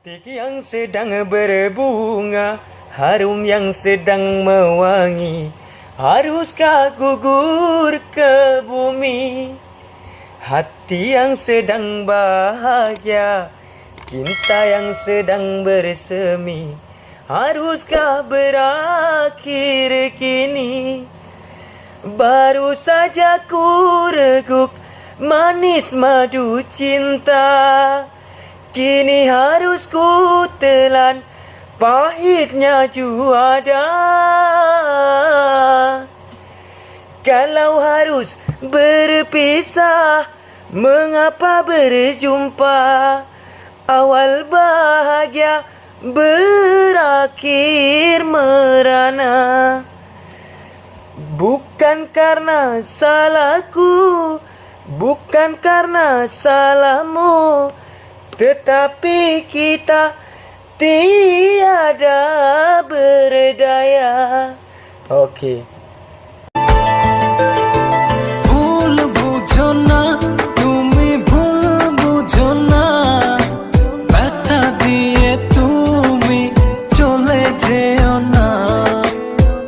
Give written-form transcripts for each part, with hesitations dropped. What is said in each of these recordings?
Cantik yang sedang berbunga, harum yang sedang mewangi, haruskah gugur ke bumi? Hati yang sedang bahagia, cinta yang sedang bersemi, haruskah berakhir kini? Baru saja ku reguk manis madu cinta, kini harus ku telan pahitnya juada. Kalau harus berpisah, mengapa berjumpa? Awal bahagia berakhir merana. Bukan karena salahku, bukan karena salahmu, tetapi kita tiada berdaya. Okey. ভুল বুঝো না, তুমি ভুল বুঝো না, ব্যথা দিয়ে তুমি চলে যেও না।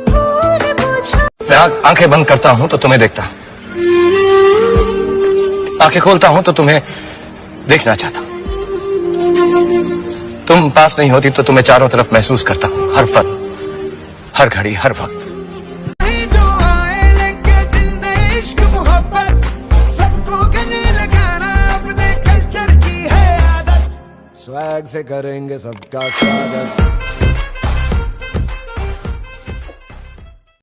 ভুল বুঝো। मैं आंखें बंद करता हूं तो तुम्हें देखता, आंखें खोलता हूं तो तुम्हें देखना चाहता। तुम पास नहीं होती तो तुम्हें चारों तरफ महसूस करता हूं, हर पल, हर घड़ी, हर वक्त। जो आए लेके दिल में इश्क मोहब्बत, सबको गले लगाना अपने कल्चर की है आदत। स्वैग से करेंगे सबका स्वागत।